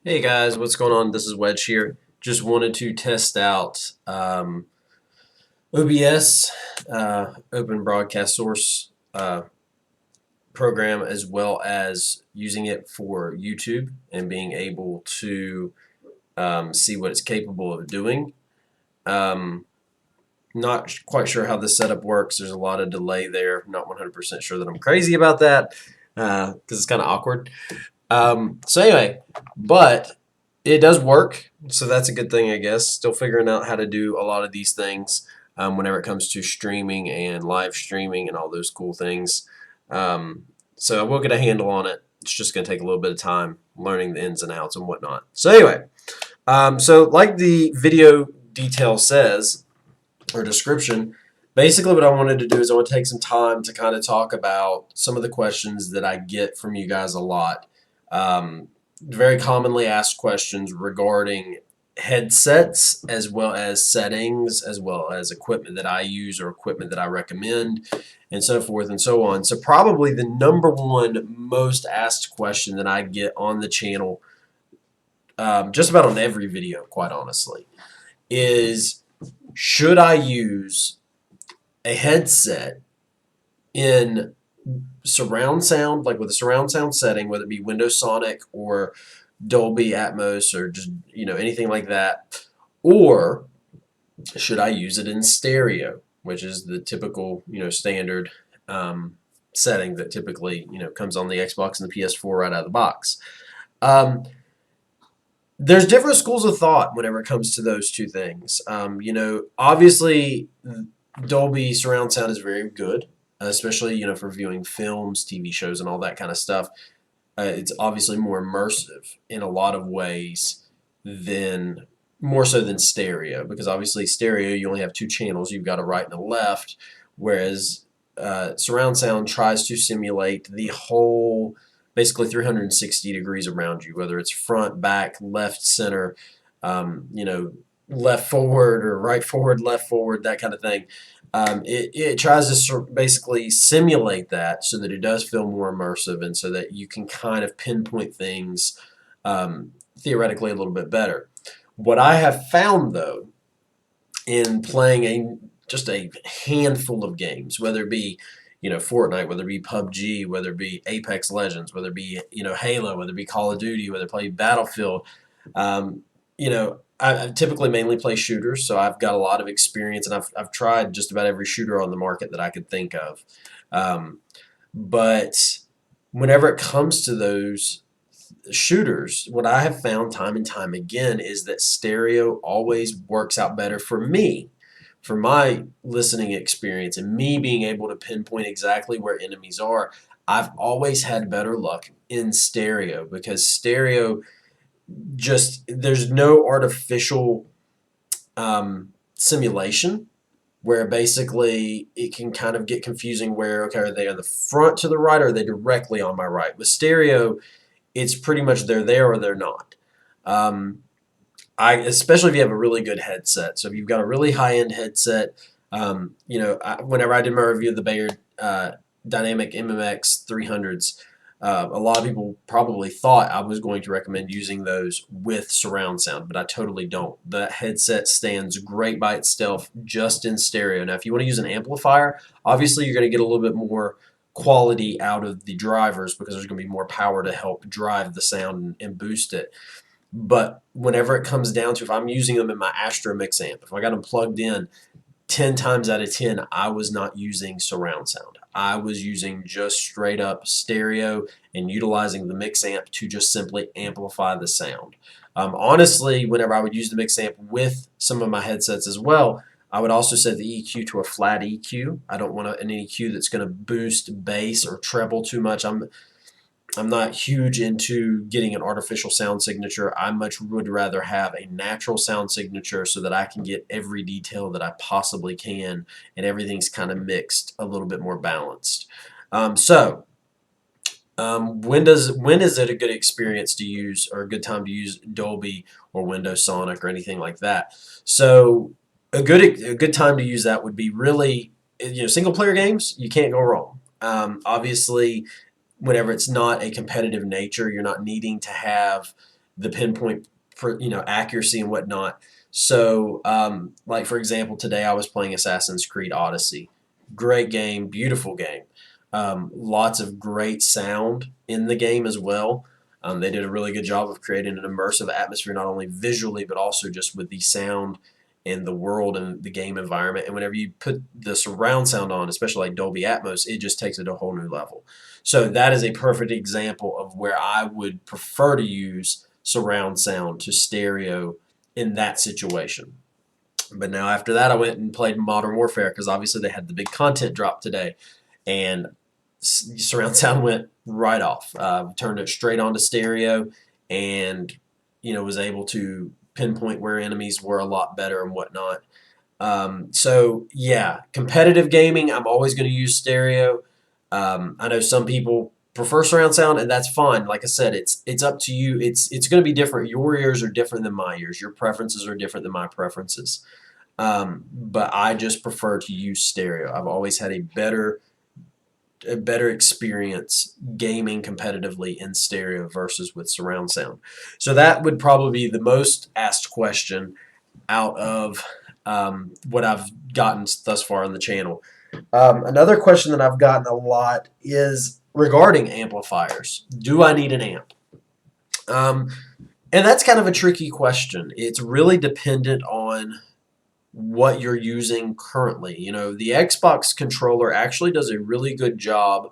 Hey guys, what's going on? This is Wedge here. Just wanted to test out OBS, Open Broadcast Source program, as well as using it for YouTube and being able to see what it's capable of doing. Um, Not quite sure how the setup works. There's a lot of delay there. Not 100% sure that I'm crazy about that because it's kind of awkward. So anyway, but it does work, so that's a good thing, I guess. Still figuring out how to do a lot of these things whenever it comes to streaming and live streaming and all those cool things. Um, so I will get a handle on it. It's just going to take a little bit of time learning the ins and outs and whatnot. So anyway, so like the video detail says, or description, basically what I wanted to do is I want to take some time to kind of talk about some of the questions that I get from you guys a lot. Very commonly asked questions regarding headsets, as well as settings, as well as equipment that I use or equipment that I recommend, and so forth and so on. So probably the number one most asked question that I get on the channel, just about on every video, quite honestly, is should I use a headset in surround sound, like with a surround sound setting, whether it be Windows Sonic or Dolby Atmos or just anything like that, or should I use it in stereo, which is the typical standard setting that typically comes on the Xbox and the PS4 right out of the box. Um, there's different schools of thought whenever it comes to those two things. Obviously, Dolby surround sound is very good, especially for viewing films, TV shows, and all that kind of stuff. It's obviously more immersive in a lot of ways than more so than stereo, because obviously stereo you only have two channels, you've got a right and a left, whereas surround sound tries to simulate the whole, basically 360 degrees around you, whether it's front, back, left, center, left forward or right forward, left forward, that kind of thing. It tries to basically simulate that so that it does feel more immersive and so that you can kind of pinpoint things theoretically a little bit better. What I have found, though, in playing just a handful of games, whether it be Fortnite, whether it be PUBG, whether it be Apex Legends, whether it be Halo, whether it be Call of Duty, whether it be Battlefield, um, I typically mainly play shooters, so I've got a lot of experience, and I've tried just about every shooter on the market that I could think of. Um, but whenever it comes to those shooters, what I have found time and time again is that stereo always works out better for me, for my listening experience, and me being able to pinpoint exactly where enemies are. I've always had better luck in stereo because stereo, just there's no artificial simulation where basically it can kind of get confusing where, okay, are they on the front to the right or are they directly on my right? With stereo, it's pretty much they're there or they're not. Um, especially if you have a really good headset. So if you've got a really high end headset, whenever I did my review of the Bayer Dynamic MMX 300s, a lot of people probably thought I was going to recommend using those with surround sound, but I totally don't. That headset stands great by itself, just in stereo. Now, if you want to use an amplifier, obviously you're going to get a little bit more quality out of the drivers because there's going to be more power to help drive the sound and boost it. But whenever it comes down to, if I'm using them in my Astro Mix amp, if I got them plugged in, 10 times out of 10, I was not using surround sound. I was using just straight up stereo and utilizing the mix amp to just simply amplify the sound. Honestly, whenever I would use the mix amp with some of my headsets as well, I would also set the EQ to a flat EQ. I don't want an EQ that's going to boost bass or treble too much. I'm not huge into getting an artificial sound signature. I much would rather have a natural sound signature so that I can get every detail that I possibly can and everything's kind of mixed a little bit more balanced. When is it a good experience to use or a good time to use Dolby or Windows Sonic or anything like that? So a good time to use that would be really single player games. You can't go wrong. Obviously, whenever it's not a competitive nature, you're not needing to have the pinpoint accuracy and whatnot. So, like for example, today I was playing Assassin's Creed Odyssey. Great game, beautiful game. Lots of great sound in the game as well. They did a really good job of creating an immersive atmosphere, not only visually, but also just with the sound and the world and the game environment. And whenever you put the surround sound on, especially like Dolby Atmos, it just takes it to a whole new level. So that is a perfect example of where I would prefer to use surround sound to stereo in that situation. But now after that, I went and played Modern Warfare because obviously they had the big content drop today, and surround sound went right off. Turned it straight onto stereo, and was able to pinpoint where enemies were a lot better and whatnot. So yeah, competitive gaming, I'm always going to use stereo. I know some people prefer surround sound, and that's fine. Like I said, it's up to you. It's going to be different. Your ears are different than my ears. Your preferences are different than my preferences. But I just prefer to use stereo. I've always had a better experience gaming competitively in stereo versus with surround sound. So that would probably be the most asked question out of what I've gotten thus far on the channel. Another question that I've gotten a lot is regarding amplifiers. Do I need an amp? Um, and that's kind of a tricky question. It's really dependent on what you're using currently. The Xbox controller actually does a really good job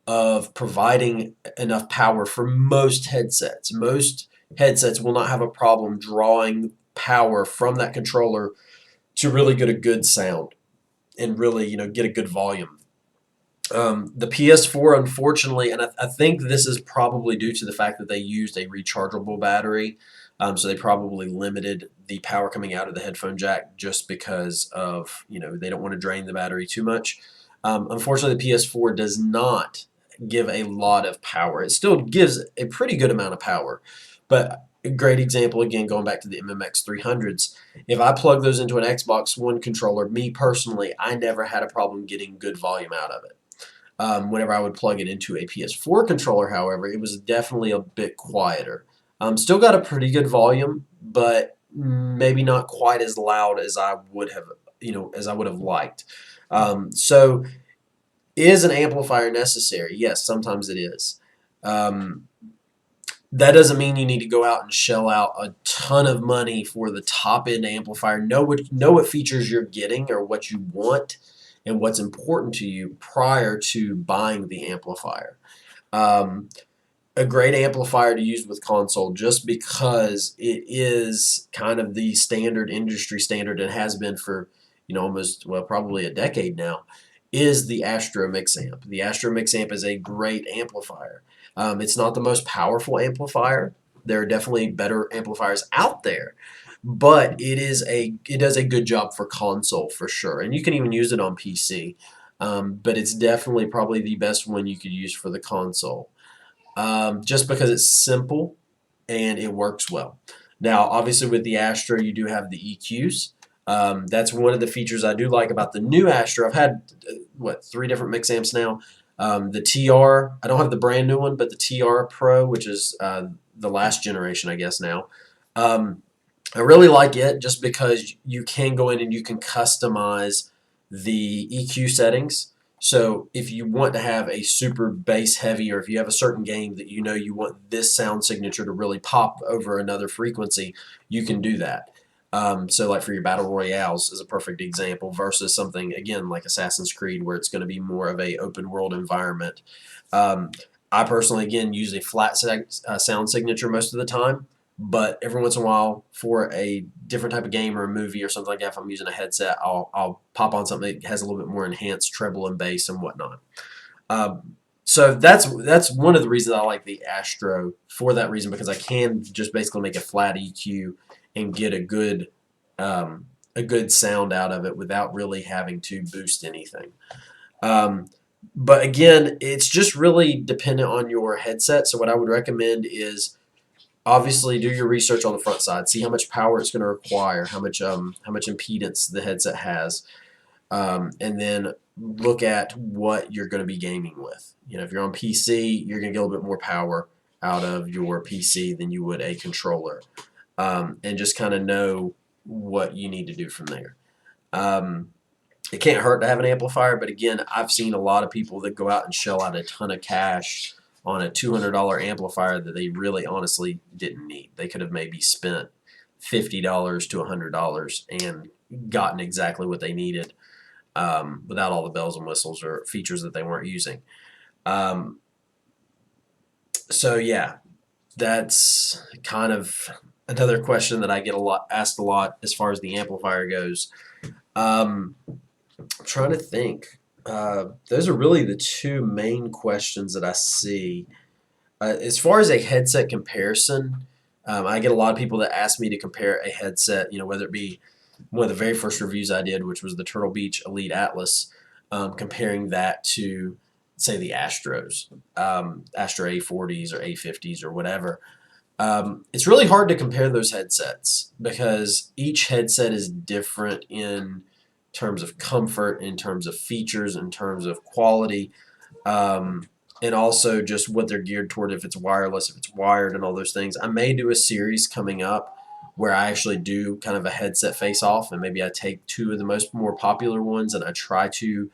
of providing enough power for most headsets. Most headsets will not have a problem drawing power from that controller to really get a good sound and really, get a good volume. The PS4, unfortunately, and I think this is probably due to the fact that they used a rechargeable battery, so they probably limited the power coming out of the headphone jack just because of, they don't want to drain the battery too much. Unfortunately, the PS4 does not give a lot of power. It still gives a pretty good amount of power, but a great example, again, going back to the MMX 300s, if I plug those into an Xbox One controller, me personally, I never had a problem getting good volume out of it. Whenever I would plug it into a PS4 controller, however, it was definitely a bit quieter. Still got a pretty good volume, but maybe not quite as loud as I would have, liked. So, is an amplifier necessary? Yes, sometimes it is. Um, that doesn't mean you need to go out and shell out a ton of money for the top end amplifier. Know what features you're getting or what you want and what's important to you prior to buying the amplifier. Um, a great amplifier to use with console, just because it is kind of the standard industry standard and has been for almost, well, probably a decade now, is the Astro Mix Amp. The Astro Mix Amp is a great amplifier. It's not the most powerful amplifier. There are definitely better amplifiers out there, but it does a good job for console for sure, and you can even use it on PC. But it's definitely probably the best one you could use for the console, just because it's simple and it works well. Now, obviously, with the Astro, you do have the EQs. That's one of the features I do like about the new Astro. I've had, 3 different mix amps now. The TR, I don't have the brand new one, but the TR Pro, which is the last generation, I guess now. I really like it just because you can go in and you can customize the EQ settings. So if you want to have a super bass heavy, or if you have a certain game that you want this sound signature to really pop over another frequency, you can do that. So like for your battle royales is a perfect example versus something, again, like Assassin's Creed, where it's going to be more of a open world environment. I personally, again, use a flat sound signature most of the time, but every once in a while for a different type of game or a movie or something like that, if I'm using a headset, I'll pop on something that has a little bit more enhanced treble and bass and whatnot. So that's one of the reasons I like the Astro, for that reason, because I can just basically make a flat EQ and get a good sound out of it without really having to boost anything. But again, it's just really dependent on your headset. So what I would recommend is obviously do your research on the front side, see how much power it's going to require, how much impedance the headset has, and then look at what you're going to be gaming with. If you're on PC, you're going to get a little bit more power. out of your PC than you would a controller, and just kind of know what you need to do from there. It can't hurt to have an amplifier, but again, I've seen a lot of people that go out and shell out a ton of cash on a $200 amplifier that they really honestly didn't need. They could have maybe spent $50 to $100 and gotten exactly what they needed, without all the bells and whistles or features that they weren't using. Um, so yeah, that's kind of another question that I get asked a lot as far as the amplifier goes. I'm trying to think. Those are really the two main questions that I see. As far as a headset comparison, I get a lot of people that ask me to compare a headset, whether it be one of the very first reviews I did, which was the Turtle Beach Elite Atlas, comparing that to, say, the Astros, Astro A40s or A50s or whatever. It's really hard to compare those headsets because each headset is different in terms of comfort, in terms of features, in terms of quality, and also just what they're geared toward, if it's wireless, if it's wired, and all those things. I may do a series coming up where I actually do kind of a headset face-off, and maybe I take two of the more popular ones and I try to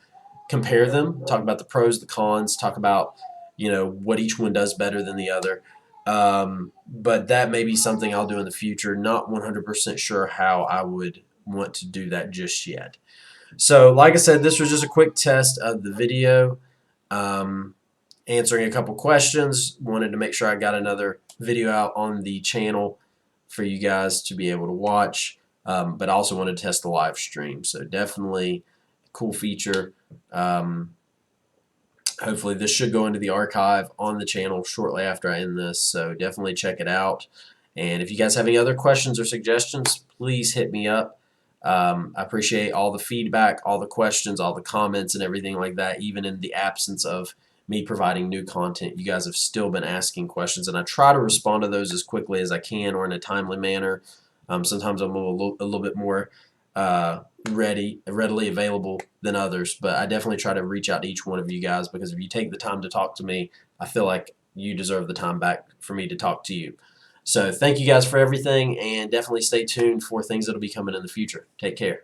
compare them, talk about the pros, the cons, talk about what each one does better than the other. But that may be something I'll do in the future. Not 100% sure how I would want to do that just yet. So, like I said, this was just a quick test of the video, answering a couple questions. Wanted to make sure I got another video out on the channel for you guys to be able to watch, but I also wanted to test the live stream. So definitely a cool feature. Hopefully this should go into the archive on the channel shortly after I end this, so definitely check it out. And if you guys have any other questions or suggestions, please hit me up. I appreciate all the feedback, all the questions, all the comments, and everything like that. Even in the absence of me providing new content, you guys have still been asking questions, and I try to respond to those as quickly as I can or in a timely manner. Sometimes I'm a little bit more readily available than others, but I definitely try to reach out to each one of you guys, because if you take the time to talk to me, I feel like you deserve the time back for me to talk to you. So thank you guys for everything, and definitely stay tuned for things that will be coming in the future. Take care.